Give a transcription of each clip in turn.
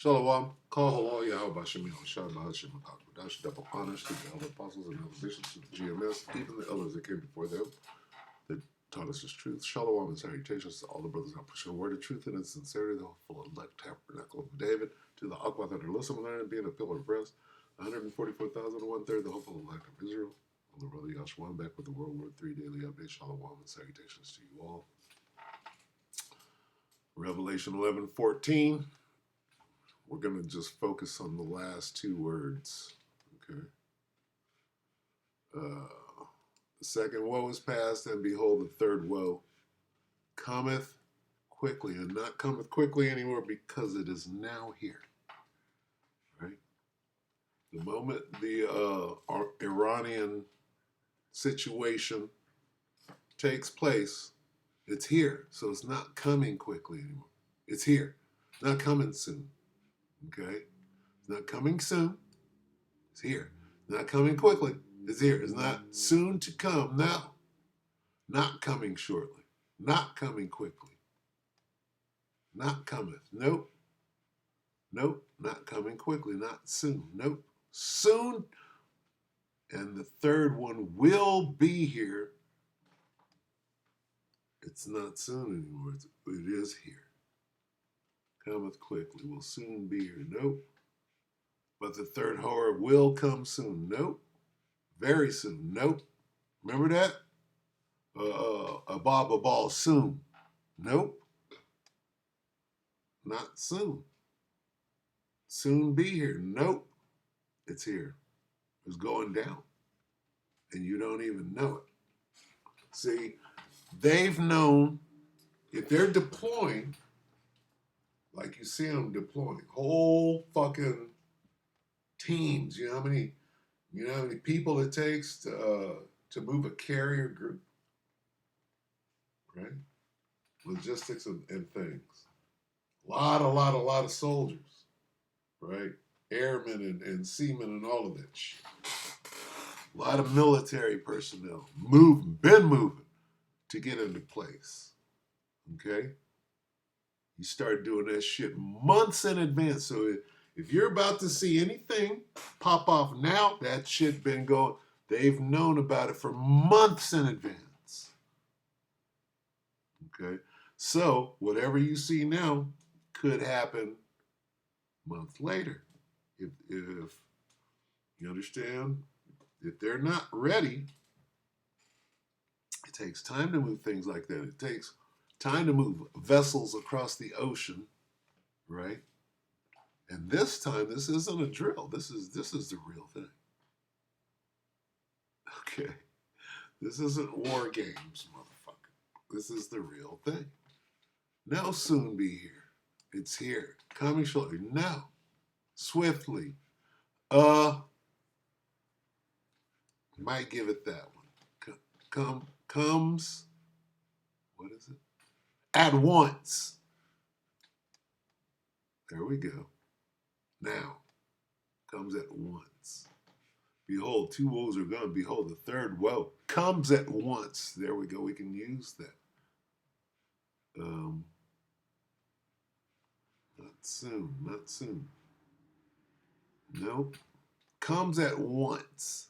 Shalom, call hello, Yahweh Bashim, Shah Bahashim, Dash, double honors to the elder apostles and elder bishops to the GMS, even the elders that came before them that taught us this truth. Shalom and salutations to all the brothers that push the word of truth and in sincerity, the hopeful elect tabernacle of David, to the Aqua that are listening, learning, being a pillar of rest, 144,000 and one third, the hopeful elect of Israel. I'm the brother Yahshua, back with the WW3 Daily Update. Shalom and salutations to you all. Revelation 11:14. We're going to just focus on the last two words, okay? The second woe is past, and behold, the third woe cometh quickly, and not cometh quickly anymore because it is now here, right? The moment the Iranian situation takes place, it's here. So it's not coming quickly anymore. It's here. Not coming soon. Okay? It's not coming soon. It's here. Not coming quickly. It's here. It's not soon to come now. Not coming shortly. Not coming quickly. Not cometh. Nope. Nope. Not coming quickly. Not soon. Nope. Soon. And the third one will be here. It's not soon anymore. It is here. Cometh quickly, will soon be here. Nope. But the third horror will come soon. Nope. Very soon. Nope. Remember that? A ball soon. Nope. Not soon. Soon be here. Nope. It's here. It's going down. And you don't even know it. See, they've known if they're deploying, like you see them deploying, whole fucking teams. You know how many people it takes to move a carrier group, right? Logistics and things. A lot of soldiers, right? Airmen and seamen and all of that shit. A lot of military personnel been moving to get into place. Okay? You start doing that shit months in advance. So if you're about to see anything pop off now, that shit been going. They've known about it for months in advance. Okay? So whatever you see now could happen months later. If you understand, if they're not ready, it takes time to move things like that. It takes time to move vessels across the ocean, right? And this time, this isn't a drill. This is the real thing. Okay? This isn't war games, motherfucker. This is the real thing. Now soon be here. It's here. Coming shortly. Now. Swiftly. Might give it that one. Comes, what is it? At once. There we go. Now. Comes at once. Behold, two woes are gone. Behold, the third woe comes at once. There we go. We can use that. Not soon. Not soon. Nope. Comes at once.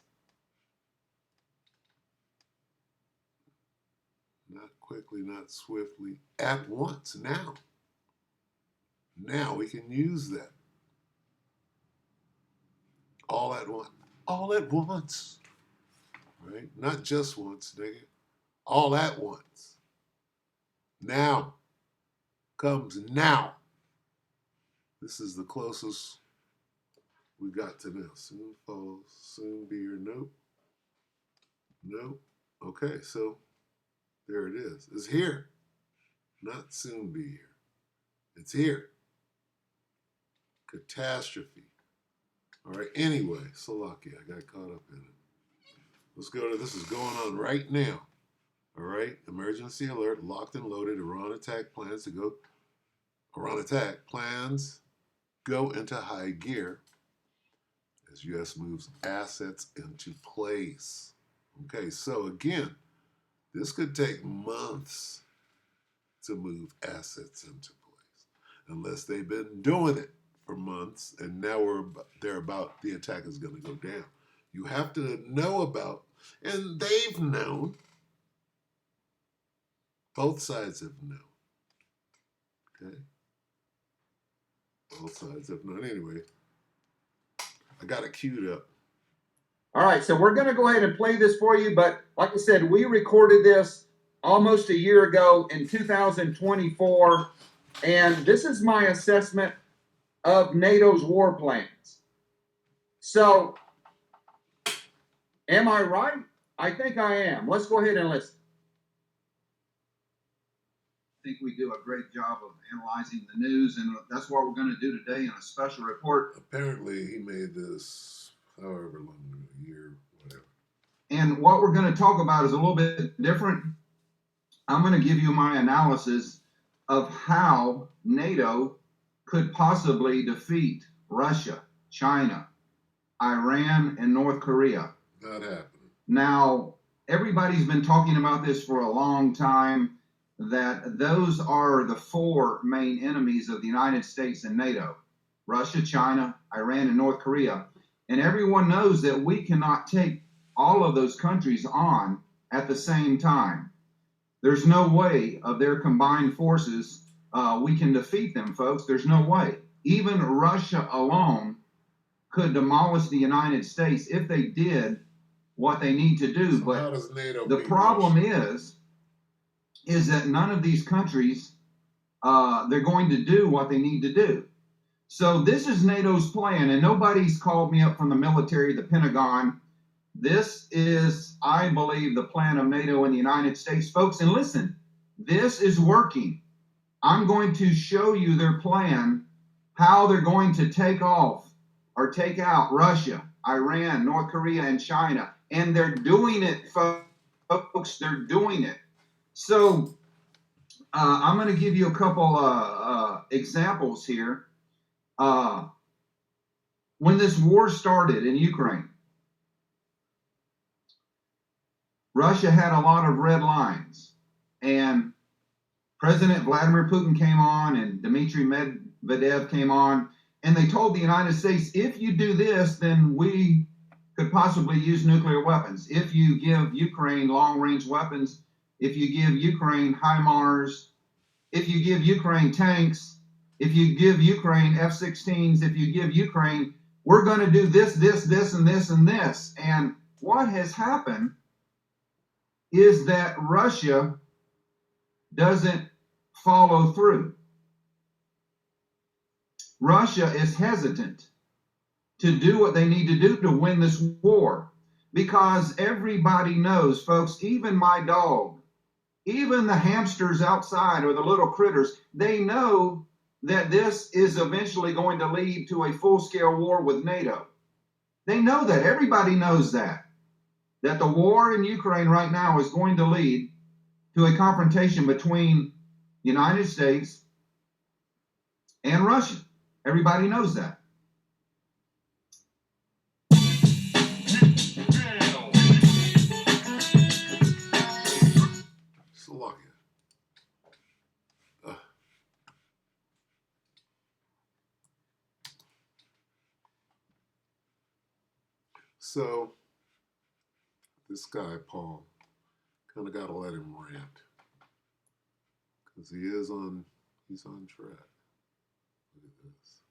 Not quickly, not swiftly. At once. Now. Now we can use that. All at once. All at once. Right? Not just once, nigga. All at once. Now. Comes now. This is the closest we got to now. Soon falls, soon be here. Nope. Nope. Okay, so there it is. It's here. Not soon be here. It's here. Catastrophe. All right, anyway, so lucky I got caught up in it. Let's go to this is going on right now. All right, emergency alert, locked and loaded. Iran attack plans go into high gear as U.S. moves assets into place. Okay, so again, this could take months to move assets into place, unless they've been doing it for months, and now they're about the attack is going to go down. You have to know about, and they've known. Both sides have known. Okay? Both sides have known. Anyway, I got it queued up. All right, so we're going to go ahead and play this for you, but like I said, we recorded this almost a year ago in 2024, and this is my assessment of NATO's war plans. So, am I right? I think I am. Let's go ahead and listen. I think we do a great job of analyzing the news, and that's what we're going to do today in a special report. Apparently, he made this however long, a year, whatever. And what we're going to talk about is a little bit different. I'm going to give you my analysis of how NATO could possibly defeat Russia, China, Iran, and North Korea. Not happening. Now, everybody's been talking about this for a long time, that those are the four main enemies of the United States and NATO: Russia, China, Iran, and North Korea. And everyone knows that we cannot take all of those countries on at the same time. There's no way of their combined forces we can defeat them, folks. There's no way. Even Russia alone could demolish the United States if they did what they need to do. So but how does NATO the problem is that none of these countries, they're going to do what they need to do. So this is NATO's plan, and nobody's called me up from the military, the Pentagon. This is, I believe, the plan of NATO in the United States, folks. And listen, this is working. I'm going to show you their plan, how they're going to take off or take out Russia, Iran, North Korea, and China. And they're doing it, folks. They're doing it. So I'm going to give you a couple examples here. When this war started in Ukraine, Russia had a lot of red lines, and President Vladimir Putin came on and Dmitry Medvedev came on, and they told the United States, if you do this, then we could possibly use nuclear weapons. If you give Ukraine long-range weapons, if you give Ukraine HIMARS, if you give Ukraine tanks, if you give Ukraine F-16s, if you give Ukraine, we're going to do this, this, this, and this, and this. And what has happened is that Russia doesn't follow through. Russia is hesitant to do what they need to do to win this war, because everybody knows, folks, even my dog, even the hamsters outside or the little critters, they know that this is eventually going to lead to a full-scale war with NATO. They know that. Everybody knows that the war in Ukraine right now is going to lead to a confrontation between the United States and Russia. Everybody knows that. So this guy, Paul, kind of got to let him rant, because he's on track. Look at this.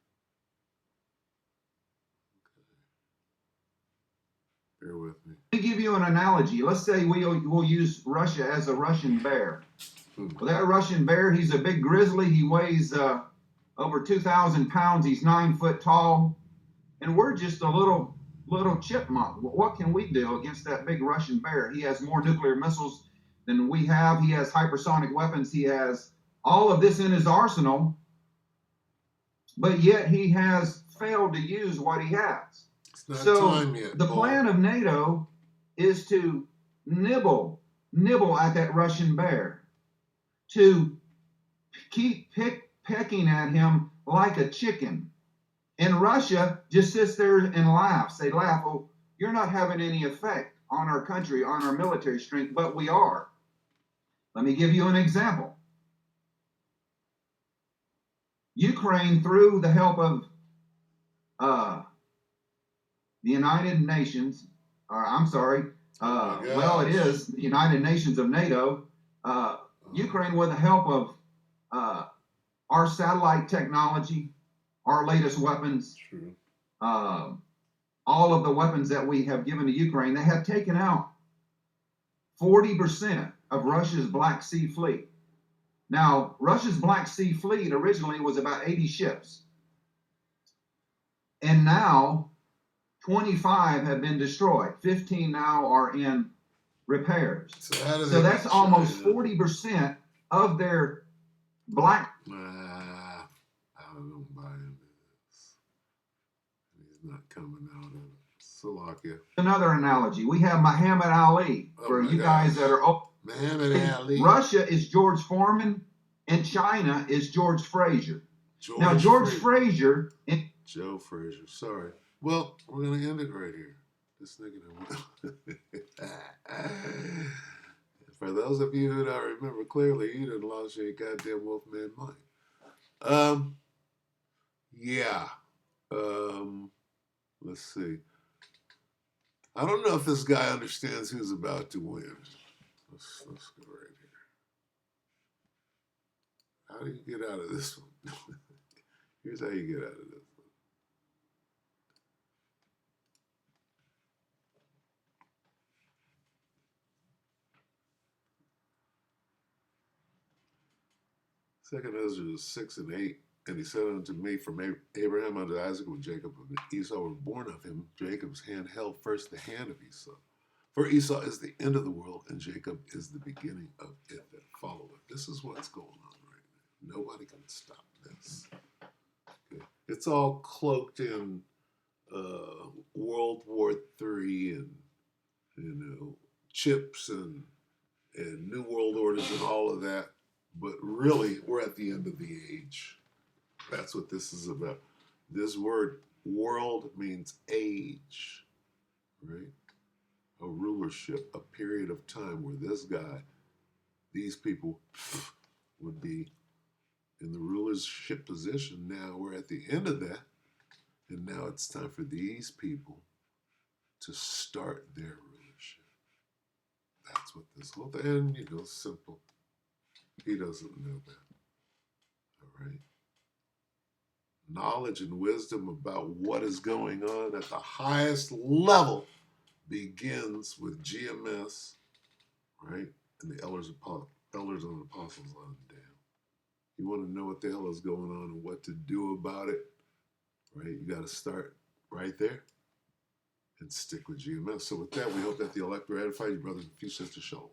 Okay. Bear with me. Let me give you an analogy. Let's say we'll use Russia as a Russian bear. Well, that Russian bear, he's a big grizzly. He weighs over 2,000 pounds. He's 9 foot tall. And we're just a little chipmunk. What can we do against that big Russian bear? He has more nuclear missiles than we have. He has hypersonic weapons. He has all of this in his arsenal. But yet he has failed to use what he has. It's not time yet, the Paul. plan of NATO is to nibble at that Russian bear, to keep pecking at him like a chicken. And Russia just sits there and laughs. They laugh, oh, you're not having any effect on our country, on our military strength, but we are. Let me give you an example. Ukraine, through the help of the United Nations, or I'm sorry, well, it is the United Nations of NATO. Ukraine, with the help of our satellite technology, our latest weapons, all of the weapons that we have given to Ukraine, they have taken out 40% of Russia's Black Sea fleet. Now, Russia's Black Sea fleet originally was about 80 ships. And now 25 have been destroyed. 15 now are in repairs. So that's almost 40% of their black. I don't buy into this. He's not coming out of it. Slovakia. Another analogy. We have Muhammad Ali. For you guys that are Muhammad Ali. Russia is George Foreman, and China is George Frazier. George Frazier. Joe Frazier. Sorry. Well, we're going to end it right here. This nigga. For those of you who don't remember clearly, you done lost your goddamn Wolfman mind. Yeah. Let's see. I don't know if this guy understands who's about to win. Let's go right here. How do you get out of this one? Here's how you get out of this. Second Ezra 6 and 8. And he said unto me, from Abraham unto Isaac, when Jacob and Esau were born of him, Jacob's hand held first the hand of Esau. For Esau is the end of the world, and Jacob is the beginning of it that followeth. This is what's going on right now. Nobody can stop this. Okay. It's all cloaked in World War III and chips and New World Orders and all of that. But really, we're at the end of the age. That's what this is about. This word world means age, right? A rulership, a period of time where this guy, these people would be in the rulership position. Now we're at the end of that, and now it's time for these people to start their rulership. That's what this whole thing, and simple. He doesn't know that. All right? Knowledge and wisdom about what is going on at the highest level begins with GMS, right? And the elders and apostles on down. You want to know what the hell is going on and what to do about it, right? You got to start right there and stick with GMS. So with that, we hope that the elect will edify you, brothers and few sisters. Shalom.